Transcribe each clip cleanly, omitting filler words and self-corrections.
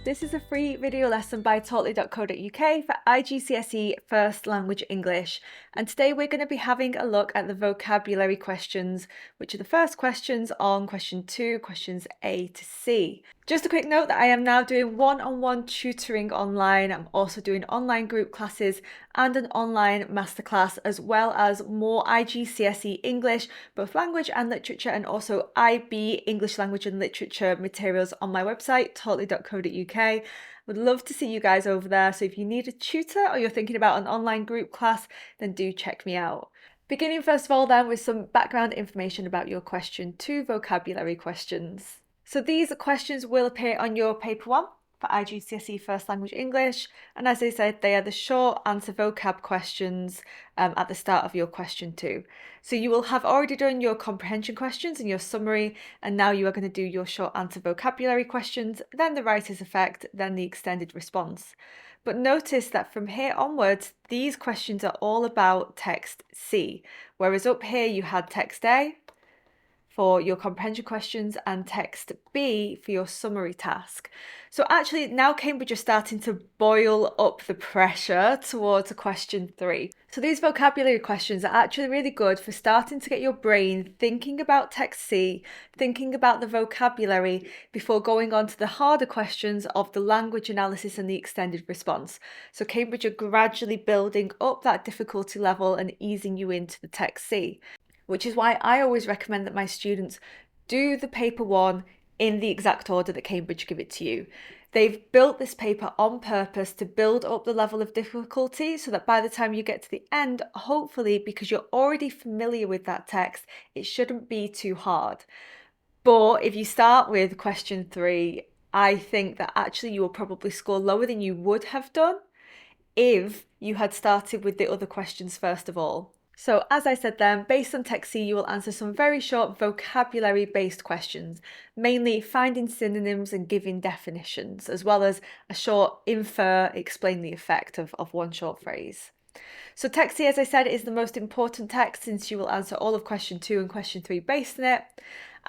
This is a free video lesson by totally.co.uk for IGCSE First Language English, and today we're going to be having a look at the vocabulary questions, which are the first questions on question 2, questions A to C. Just a quick note that I am now doing one-on-one tutoring online. I'm also doing online group classes and an online masterclass, as well as more IGCSE English, both language and literature, and also IB English language and literature materials on my website, totally.co.uk. Would love to see you guys over there. So if you need a tutor or you're thinking about an online group class, then do check me out. Beginning first of all then with some background information about your question 2 vocabulary questions. So these questions will appear on your paper 1 for IGCSE First Language English, and as I said, they are the short answer vocab questions at the start of your question 2. So you will have already done your comprehension questions and your summary, and now you are going to do your short answer vocabulary questions, then the writer's effect, then the extended response. But notice that from here onwards, these questions are all about text C, whereas up here you had text A for your comprehension questions and text B for your summary task. So actually now Cambridge are starting to boil up the pressure towards a question 3. So these vocabulary questions are actually really good for starting to get your brain thinking about text C, thinking about the vocabulary before going on to the harder questions of the language analysis and the extended response. So Cambridge are gradually building up that difficulty level and easing you into the text C, which is why I always recommend that my students do the paper 1 in the exact order that Cambridge give it to you. They've built this paper on purpose to build up the level of difficulty so that by the time you get to the end, hopefully, because you're already familiar with that text, it shouldn't be too hard. But if you start with question 3, I think that actually you will probably score lower than you would have done if you had started with the other questions first of all. So as I said then, based on text C, you will answer some very short vocabulary-based questions, mainly finding synonyms and giving definitions, as well as a short infer, explain the effect of one short phrase. So text C, as I said, is the most important text since you will answer all of question 2 and question 3 based on it.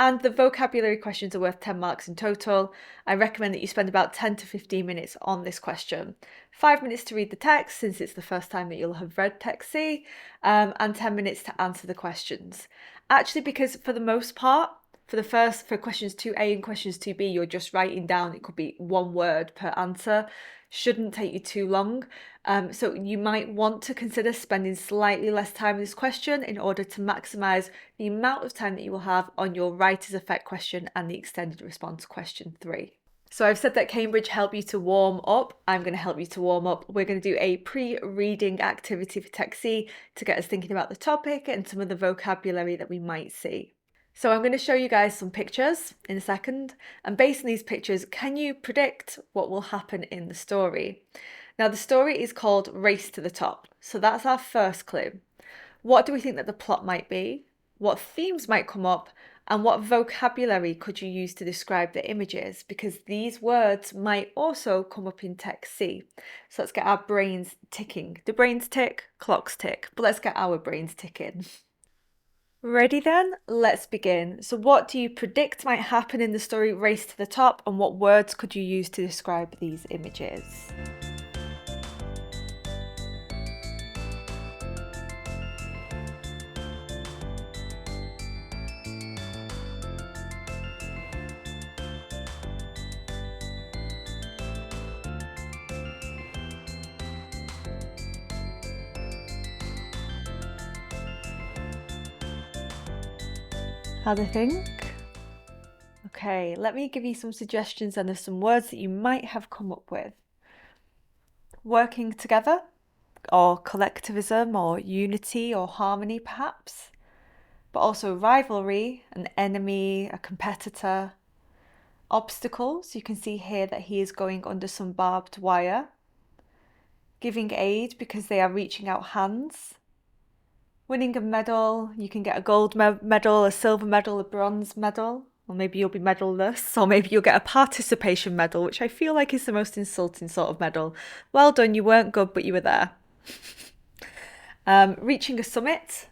And the vocabulary questions are worth 10 marks in total. I recommend that you spend about 10 to 15 minutes on this question. 5 minutes to read the text, since it's the first time that you'll have read text C, and 10 minutes to answer the questions. Actually, because for the most part, for questions 2A and questions 2B, you're just writing down, it could be one word per answer. Shouldn't take you too long. So you might want to consider spending slightly less time with this question in order to maximise the amount of time that you will have on your writer's effect question and the extended response question 3. So I've said that Cambridge help you to warm up. I'm going to help you to warm up. We're going to do a pre-reading activity for text C to get us thinking about the topic and some of the vocabulary that we might see. So I'm going to show you guys some pictures in a second, and based on these pictures, can you predict what will happen in the story? Now the story is called Race to the Top, so that's our first clue. What do we think that the plot might be? What themes might come up? And what vocabulary could you use to describe the images? Because these words might also come up in text C. So let's get our brains ticking. Do brains tick? Clocks tick. But let's get our brains ticking. Ready then? Let's begin. So what do you predict might happen in the story Race to the Top, and what words could you use to describe these images? How do you think? Okay, let me give you some suggestions, and there's some words that you might have come up with. Working together, or collectivism, or unity, or harmony perhaps, but also rivalry, an enemy, a competitor. Obstacles, you can see here that he is going under some barbed wire. Giving aid because they are reaching out hands. Winning a medal, you can get a gold medal, a silver medal, a bronze medal, or maybe you'll be medalless, or maybe you'll get a participation medal, which I feel like is the most insulting sort of medal. Well done, you weren't good, but you were there. Reaching a summit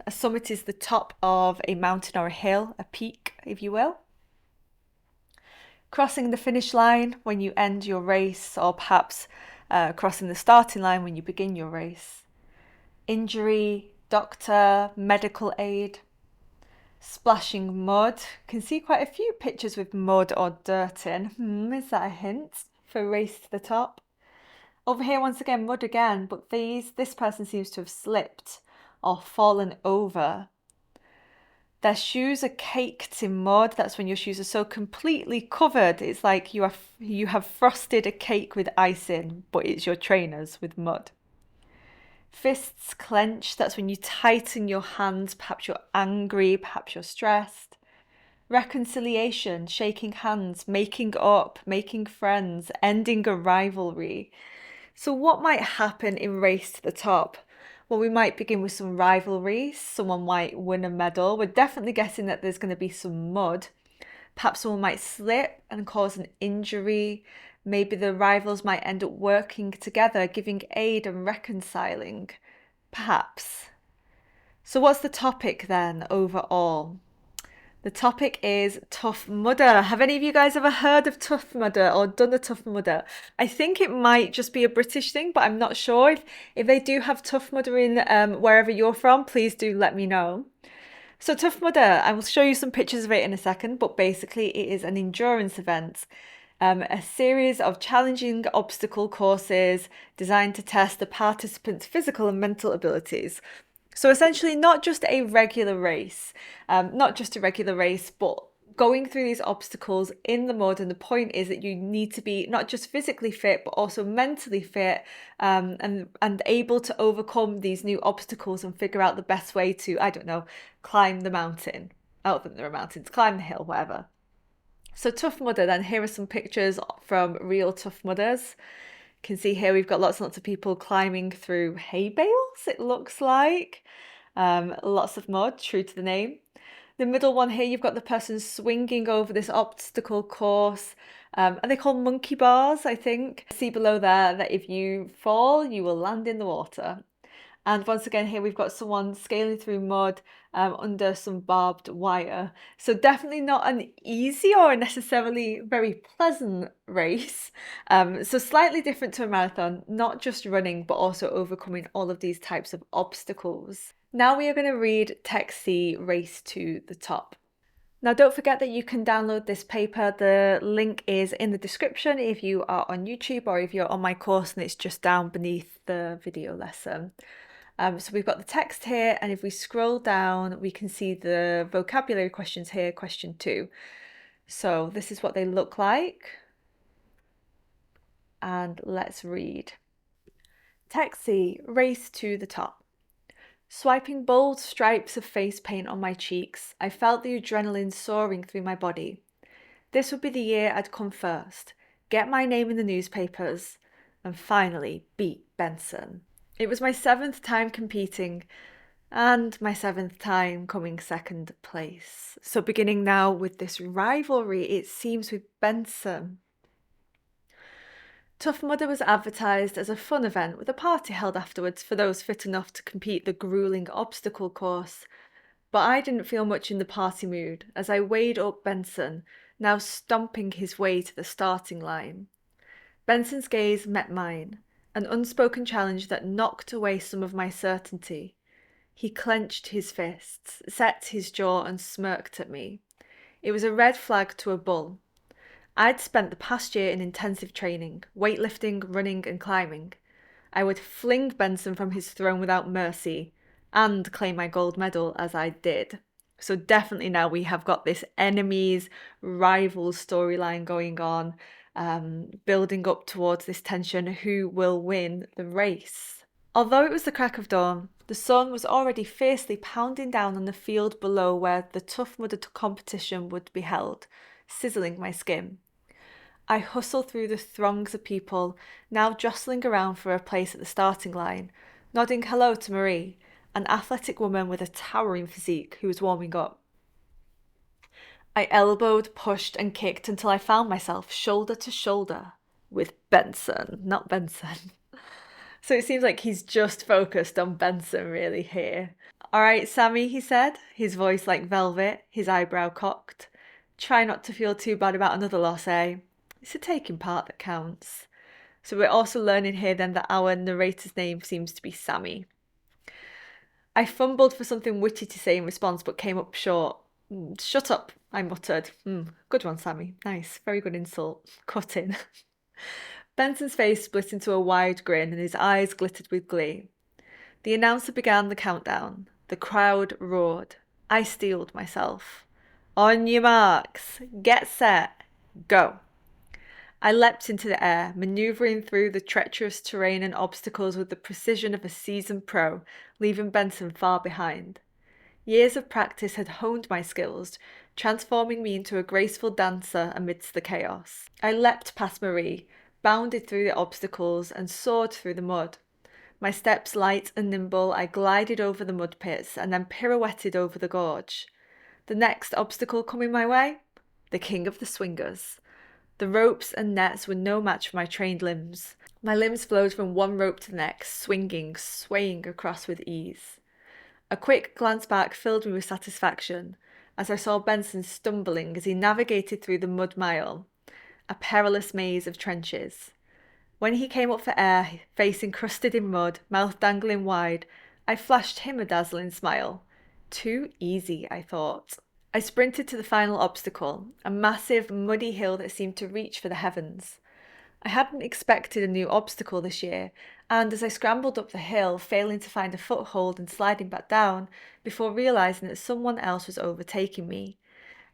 is the top of a mountain or a hill, a peak, if you will. crossing the finish line when you end your race, or perhaps crossing the starting line when you begin your race. Injury, doctor, medical aid. Splashing mud. Can see quite a few pictures with mud or dirt in. Is that a hint for race to the top? Over here, once again, mud again, but this person seems to have slipped or fallen over. Their shoes are caked in mud. That's when your shoes are so completely covered. It's like you have frosted a cake with icing, but it's your trainers with mud. Fists clenched. That's when you tighten your hands. Perhaps you're angry, perhaps you're stressed. Reconciliation, shaking hands, making up, making friends, ending a rivalry. So what might happen in Race to the Top? Well, we might begin with some rivalries. Someone might win a medal. We're definitely guessing that there's going to be some mud. Perhaps someone might slip and cause an injury. Maybe the rivals might end up working together, giving aid and reconciling. Perhaps. So what's the topic then overall? The topic is Tough Mudder. Have any of you guys ever heard of Tough Mudder or done a Tough Mudder? I think it might just be a British thing, but I'm not sure. If they do have Tough Mudder in wherever you're from, please do let me know. So Tough Mudder, I will show you some pictures of it in a second, but basically it is an endurance event. A series of challenging obstacle courses designed to test the participants' physical and mental abilities. So essentially not just a regular race, but going through these obstacles in the mud. And the point is that you need to be not just physically fit, but also mentally fit, and able to overcome these new obstacles and figure out the best way to, I don't know, climb the mountain. I don't think there are mountains, climb the hill, whatever. So Tough Mudder, then here are some pictures from real Tough Mudders. You can see here we've got lots and lots of people climbing through hay bales, it looks like. Lots of mud, true to the name. The middle one here, you've got the person swinging over this obstacle course. Are they called monkey bars, I think? See below there that if you fall, you will land in the water. And once again, here we've got someone scaling through mud under some barbed wire. So definitely not an easy or necessarily very pleasant race. So slightly different to a marathon, not just running, but also overcoming all of these types of obstacles. Now we are going to read Text C, Race to the Top. Now don't forget that you can download this paper. The link is in the description if you are on YouTube or if you're on my course and it's just down beneath the video lesson. So we've got the text here, and if we scroll down, we can see the vocabulary questions here, question 2. So this is what they look like. And let's read. Text C, Race to the Top. Swiping bold stripes of face paint on my cheeks, I felt the adrenaline soaring through my body. This would be the year I'd come first, get my name in the newspapers, and finally beat Benson. It was my 7th time competing and my 7th time coming 2nd place. So beginning now with this rivalry, it seems, with Benson. Tough Mudder was advertised as a fun event with a party held afterwards for those fit enough to compete the grueling obstacle course. But I didn't feel much in the party mood as I weighed up Benson, now stomping his way to the starting line. Benson's gaze met mine, an unspoken challenge that knocked away some of my certainty. He clenched his fists, set his jaw and smirked at me. It was a red flag to a bull. I'd spent the past year in intensive training, weightlifting, running and climbing. I would fling Benson from his throne without mercy and claim my gold medal as I did. So definitely now we have got this enemies, rivals storyline going on, building up towards this tension, who will win the race. Although it was the crack of dawn, the sun was already fiercely pounding down on the field below where the Tough Mudder competition would be held, sizzling my skin. I hustled through the throngs of people, now jostling around for a place at the starting line, nodding hello to Marie, an athletic woman with a towering physique who was warming up. I elbowed, pushed and kicked until I found myself shoulder to shoulder with Benson, not Benson. So it seems like he's just focused on Benson really here. All right, Sammy, he said, his voice like velvet, his eyebrow cocked. Try not to feel too bad about another loss, eh? It's the taking part that counts. So we're also learning here then that our narrator's name seems to be Sammy. I fumbled for something witty to say in response, but came up short. Shut up, I muttered. Good one, Sammy. Nice, very good insult. Cut in. Benson's face split into a wide grin and his eyes glittered with glee. The announcer began the countdown. The crowd roared. I steeled myself. On your marks, get set, go. I leapt into the air, manoeuvring through the treacherous terrain and obstacles with the precision of a seasoned pro, leaving Benson far behind. Years of practice had honed my skills, transforming me into a graceful dancer amidst the chaos. I leapt past Marie, bounded through the obstacles, and soared through the mud. My steps light and nimble, I glided over the mud pits and then pirouetted over the gorge. The next obstacle coming my way? The king of the swingers. The ropes and nets were no match for my trained limbs. My limbs flowed from one rope to the next, swinging, swaying across with ease. A quick glance back filled me with satisfaction as I saw Benson stumbling as he navigated through the mud mile, a perilous maze of trenches. When he came up for air, face encrusted in mud, mouth dangling wide, I flashed him a dazzling smile. Too easy, I thought. I sprinted to the final obstacle, a massive, muddy hill that seemed to reach for the heavens. I hadn't expected a new obstacle this year, and as I scrambled up the hill, failing to find a foothold and sliding back down, before realising that someone else was overtaking me.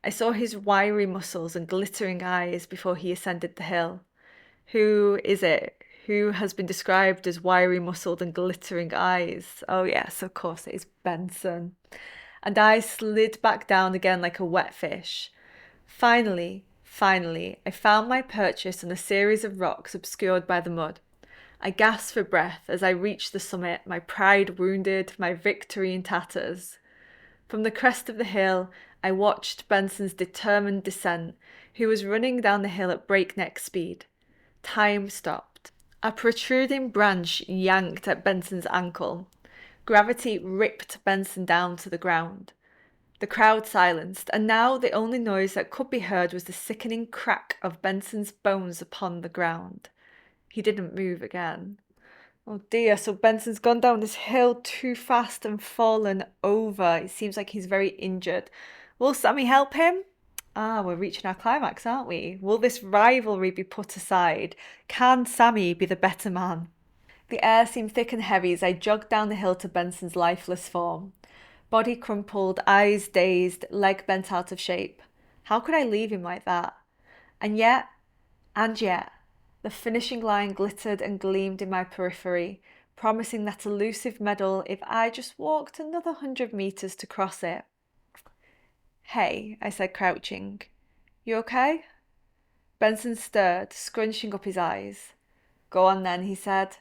I saw his wiry muscles and glittering eyes before he ascended the hill. Who is it? Who has been described as wiry muscled and glittering eyes? Oh yes, of course it is Benson. And I slid back down again like a wet fish. Finally, I found my purchase on a series of rocks obscured by the mud. I gasped for breath as I reached the summit, my pride wounded, my victory in tatters. From the crest of the hill, I watched Benson's determined descent, who was running down the hill at breakneck speed. Time stopped. A protruding branch yanked at Benson's ankle. Gravity ripped Benson down to the ground. The crowd silenced, and now the only noise that could be heard was the sickening crack of Benson's bones upon the ground. He didn't move again. Oh dear, so Benson's gone down this hill too fast and fallen over. It seems like he's very injured. Will Sammy help him? We're reaching our climax, aren't we? Will this rivalry be put aside? Can Sammy be the better man? The air seemed thick and heavy as I jogged down the hill to Benson's lifeless form. Body crumpled, eyes dazed, leg bent out of shape. How could I leave him like that? And yet, the finishing line glittered and gleamed in my periphery, promising that elusive medal if I just walked another 100 metres to cross it. Hey, I said, crouching. You okay? Benson stirred, scrunching up his eyes. Go on then, he said.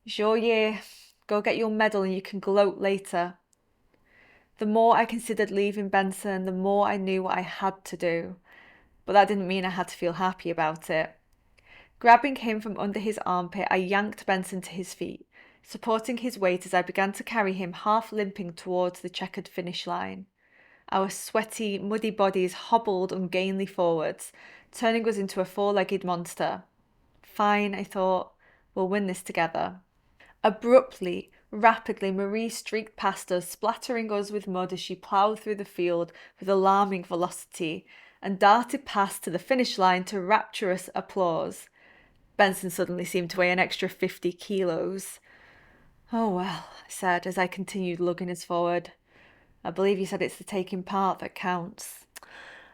It's your year. Go get your medal and you can gloat later. The more I considered leaving Benson, the more I knew what I had to do. But that didn't mean I had to feel happy about it. Grabbing him from under his armpit, I yanked Benson to his feet, supporting his weight as I began to carry him half limping towards the checkered finish line. Our sweaty, muddy bodies hobbled ungainly forwards, turning us into a four-legged monster. Fine, I thought. We'll win this together. Abruptly, rapidly, Marie streaked past us, splattering us with mud as she ploughed through the field with alarming velocity, and darted past to the finish line to rapturous applause. Benson suddenly seemed to weigh an extra 50 kilos. Oh well, I said as I continued lugging us forward. I believe you said it's the taking part that counts.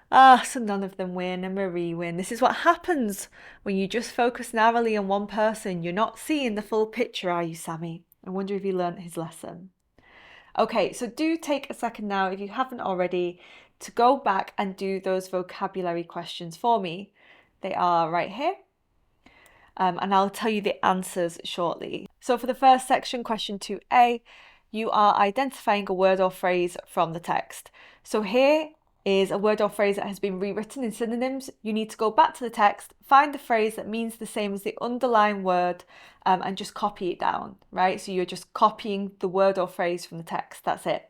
So none of them win and Marie win. This is what happens when you just focus narrowly on one person. You're not seeing the full picture, are you, Sammy? I wonder if he learnt his lesson. Okay, so do take a second now, if you haven't already, to go back and do those vocabulary questions for me. They are right here. And I'll tell you the answers shortly. So for the first section, question 2A, you are identifying a word or phrase from the text. So here is a word or phrase that has been rewritten in synonyms. You need to go back to the text, find the phrase that means the same as the underlying word, and just copy it down, right? So you're just copying the word or phrase from the text, that's it.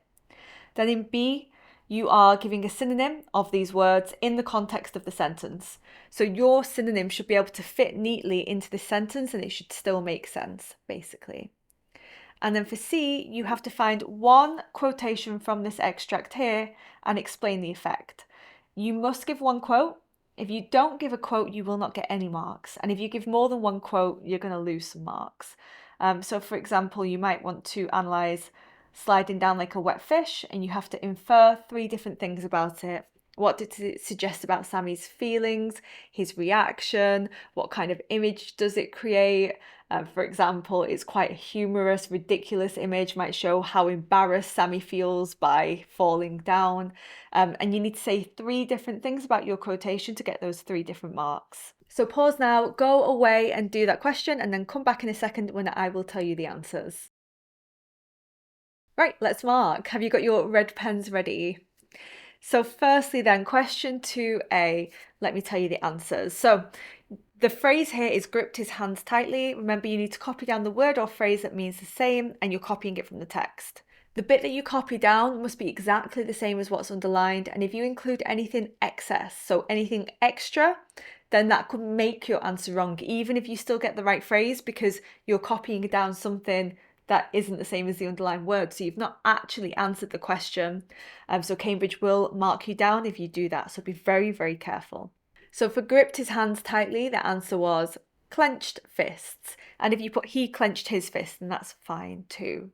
Then in B, you are giving a synonym of these words in the context of the sentence. So your synonym should be able to fit neatly into the sentence and it should still make sense, basically. And then for C, you have to find one quotation from this extract here and explain the effect. You must give one quote. If you don't give a quote, you will not get any marks. And if you give more than one quote, you're going to lose some marks. So for example, you might want to analyse sliding down like a wet fish and you have to infer 3 different things about it. What did it suggest about Sammy's feelings, his reaction? What kind of image does it create? For example, it's quite a humorous, ridiculous image, might show how embarrassed Sammy feels by falling down. And you need to say 3 different things about your quotation to get those 3 different marks. So pause now, go away and do that question, and then come back in a second when I will tell you the answers. Right, let's mark. Have you got your red pens ready? So firstly then, question 2A, let me tell you the answers. So the phrase here is gripped his hands tightly. Remember, you need to copy down the word or phrase that means the same, and you're copying it from the text. The bit that you copy down must be exactly the same as what's underlined, and if you include anything excess, so anything extra, then that could make your answer wrong, even if you still get the right phrase, because you're copying down something that isn't the same as the underlined word, so you've not actually answered the question. So Cambridge will mark you down if you do that, so be very, very careful. So for gripped his hands tightly, the answer was clenched fists. And if you put he clenched his fist, then that's fine too.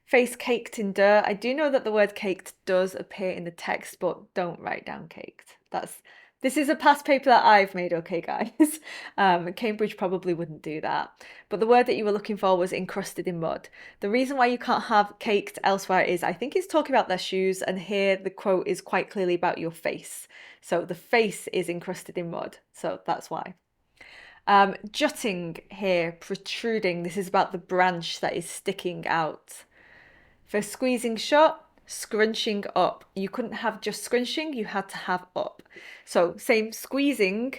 Face caked in dirt. I do know that the word caked does appear in the text, but don't write down caked. This is a past paper that I've made, okay, guys? Cambridge probably wouldn't do that. But the word that you were looking for was encrusted in mud. The reason why you can't have caked elsewhere is I think it's talking about their shoes, and here the quote is quite clearly about your face. So the face is encrusted in mud, so that's why. Jutting here, protruding. This is about the branch that is sticking out. For squeezing shut, scrunching up. You couldn't have just scrunching, you had to have up. So same, squeezing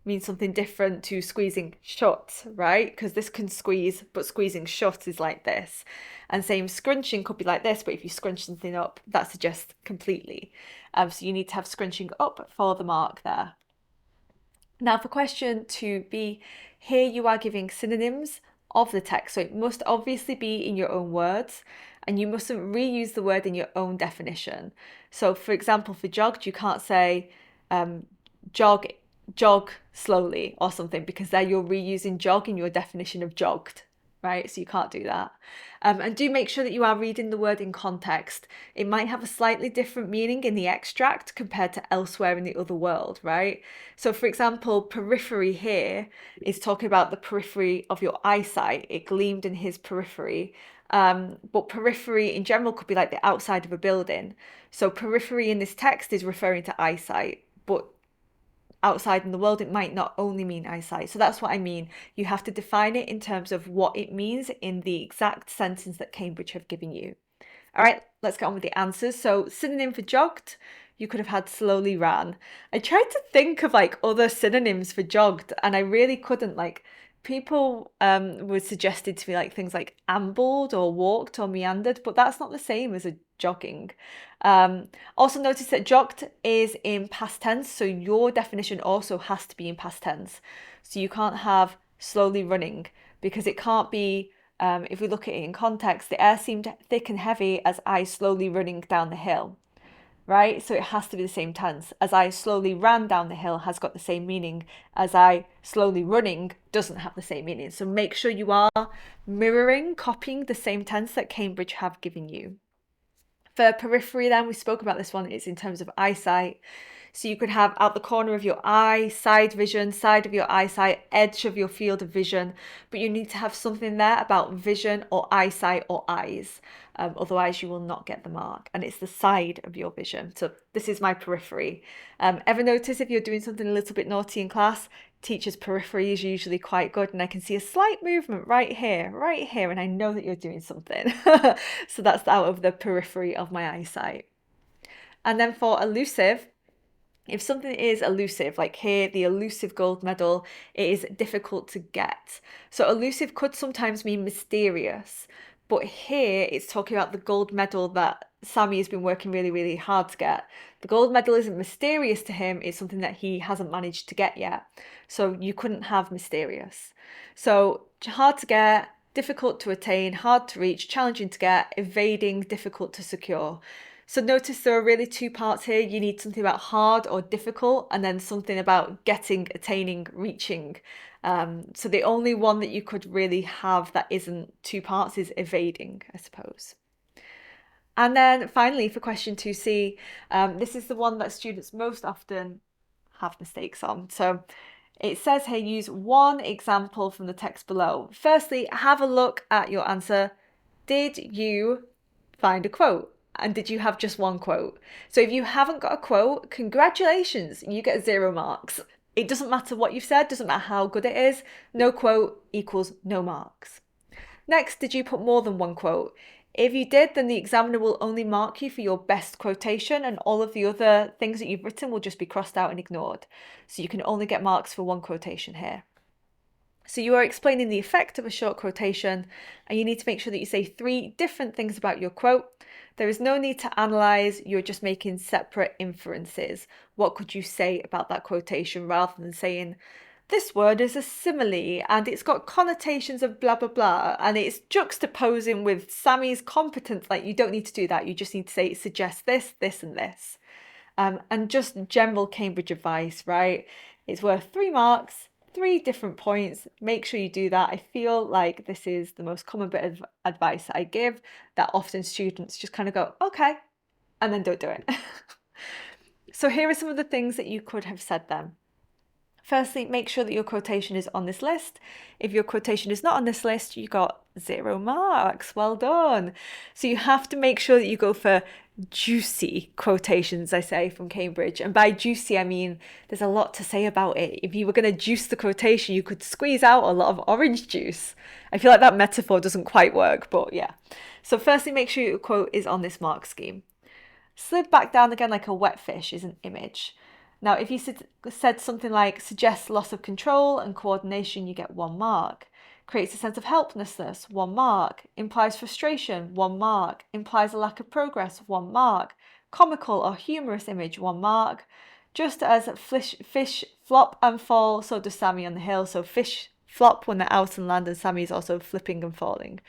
means something different to squeezing shut, right? Because this can squeeze, but squeezing shut is like this. And same, scrunching could be like this, but if you scrunch something up, that suggests completely. So you need to have scrunching up for the mark there. Now for question 2B, here you are giving synonyms of the text. So it must obviously be in your own words, and you mustn't reuse the word in your own definition. So for example, for jogged, you can't say jog slowly or something, because there you're reusing jog in your definition of jogged, right? So you can't do that. And do make sure that you are reading the word in context. It might have a slightly different meaning in the extract compared to elsewhere in the other world, right? So for example, periphery here is talking about the periphery of your eyesight. It gleamed in his periphery. But periphery in general could be like the outside of a building. So periphery in this text is referring to eyesight, but outside in the world, it might not only mean eyesight. So that's what I mean. You have to define it in terms of what it means in the exact sentence that Cambridge have given you. All right, let's get on with the answers. So synonym for jogged, you could have had slowly ran. I tried to think of like other synonyms for jogged and I really couldn't. Like people were suggested to me like things like ambled or walked or meandered, but that's not the same as a jogging. Also notice that jogged is in past tense, so your definition also has to be in past tense. So you can't have slowly running because it can't be, if we look at it in context, the air seemed thick and heavy as I slowly running down the hill, right? So it has to be the same tense. As I slowly ran down the hill has got the same meaning as I slowly running doesn't have the same meaning. So make sure you are mirroring, copying the same tense that Cambridge have given you. For periphery then, we spoke about this one, it's in terms of eyesight. So you could have out the corner of your eye, side vision, side of your eyesight, edge of your field of vision, but you need to have something there about vision or eyesight or eyes. Otherwise you will not get the mark, and it's the side of your vision. So this is my periphery. Ever notice if you're doing something a little bit naughty in class, teacher's periphery is usually quite good, and I can see a slight movement right here, and I know that you're doing something. So that's out of the periphery of my eyesight. And then for elusive, if something is elusive, like here, the elusive gold medal, it is difficult to get. So elusive could sometimes mean mysterious, but here it's talking about the gold medal that Sammy has been working really, really hard to get. The gold medal isn't mysterious to him, it's something that he hasn't managed to get yet. So you couldn't have mysterious. So hard to get, difficult to attain, hard to reach, challenging to get, evading, difficult to secure. So notice there are really two parts here. You need something about hard or difficult, and then something about getting, attaining, reaching. So the only one that you could really have that isn't two parts is evading, I suppose. And then finally for question 2C, this is the one that students most often have mistakes on. So it says here, use one example from the text below. Firstly, have a look at your answer. Did you find a quote? And did you have just one quote? So if you haven't got a quote, congratulations, you get 0 marks. It doesn't matter what you've said, doesn't matter how good it is. No quote equals no marks. Next, did you put more than one quote? If you did, then the examiner will only mark you for your best quotation, and all of the other things that you've written will just be crossed out and ignored. So you can only get marks for one quotation here. So you are explaining the effect of a short quotation, and you need to make sure that you say 3 different things about your quote. There is no need to analyse, you're just making separate inferences. What could you say about that quotation rather than saying, this word is a simile and it's got connotations of blah, blah, blah, and it's juxtaposing with Sammy's competence. Like, you don't need to do that. You just need to say it suggests this, this, and this. And just general Cambridge advice, right? It's worth 3 marks, 3 different points. Make sure you do that. I feel like this is the most common bit of advice that I give, that often students just kind of go, okay, and then don't do it. So here are some of the things that you could have said then. Firstly, make sure that your quotation is on this list. If your quotation is not on this list, you got 0 marks. Well done. So you have to make sure that you go for juicy quotations, I say, from Cambridge. And by juicy, I mean there's a lot to say about it. If you were going to juice the quotation, you could squeeze out a lot of orange juice. I feel like that metaphor doesn't quite work, but yeah. So firstly, make sure your quote is on this mark scheme. Slid back down again like a wet fish is an image. Now, if you said something like suggests loss of control and coordination, you get 1 mark. Creates a sense of helplessness, 1 mark. Implies frustration, 1 mark. Implies a lack of progress, 1 mark. Comical or humorous image, 1 mark. Just as fish flop and fall, so does Sammy on the hill. So fish flop when they're out on land, and Sammy is also flipping and falling.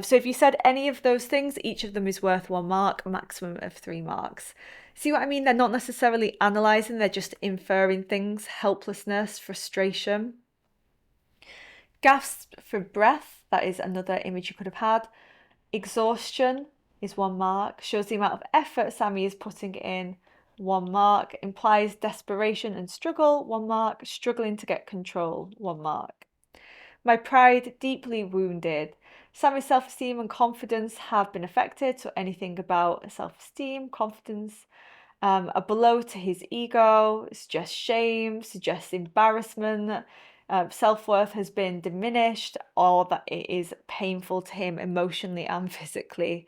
So if you said any of those things, each of them is worth 1 mark, maximum of 3 marks. See what I mean? They're not necessarily analysing, they're just inferring things. Helplessness, frustration. Gasp for breath, that is another image you could have had. Exhaustion is 1 mark. Shows the amount of effort Sammy is putting in, 1 mark. Implies desperation and struggle, 1 mark. Struggling to get control, 1 mark. My pride deeply wounded. Sammy's self-esteem and confidence have been affected, so anything about self-esteem, confidence, a blow to his ego, suggests shame, suggests embarrassment, self-worth has been diminished, or that it is painful to him emotionally and physically.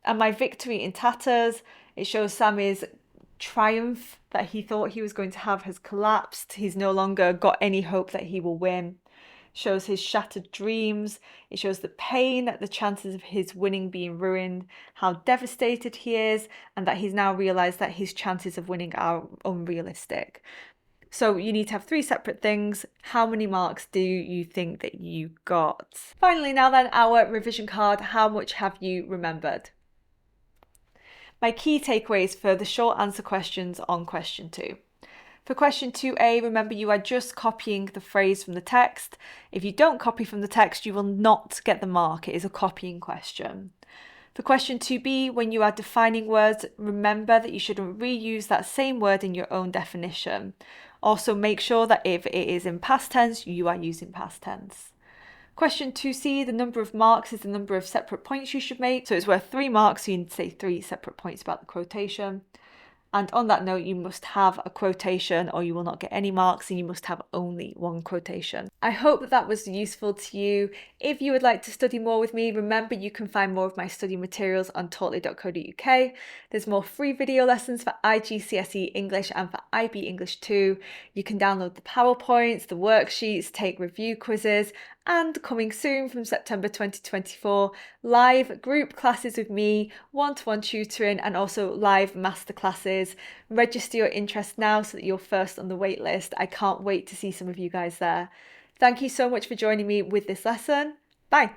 And my victory in tatters, it shows Sammy's triumph that he thought he was going to have has collapsed. He's no longer got any hope that he will win. Shows his shattered dreams. It shows the pain, the chances of his winning being ruined, how devastated he is, and that he's now realised that his chances of winning are unrealistic. So you need to have 3 separate things. How many marks do you think that you got? Finally, now then, our revision card. How much have you remembered? My key takeaways for the short answer questions on question 2. For question 2A, remember you are just copying the phrase from the text. If you don't copy from the text, you will not get the mark. It is a copying question. For question 2B, when you are defining words, remember that you shouldn't reuse that same word in your own definition. Also, make sure that if it is in past tense, you are using past tense. Question 2C, the number of marks is the number of separate points you should make. So it's worth 3 marks, so you need to say 3 separate points about the quotation. And on that note, you must have a quotation or you will not get any marks, and you must have only one quotation. I hope that that was useful to you. If you would like to study more with me, remember you can find more of my study materials on taughtly.co.uk. There's more free video lessons for IGCSE English and for IB English 2. You can download the PowerPoints, the worksheets, take review quizzes, and coming soon from September 2024, live group classes with me, one-to-one tutoring, and also live masterclasses. Register your interest now so that you're first on the wait list. I can't wait to see some of you guys there. Thank you so much for joining me with this lesson. Bye.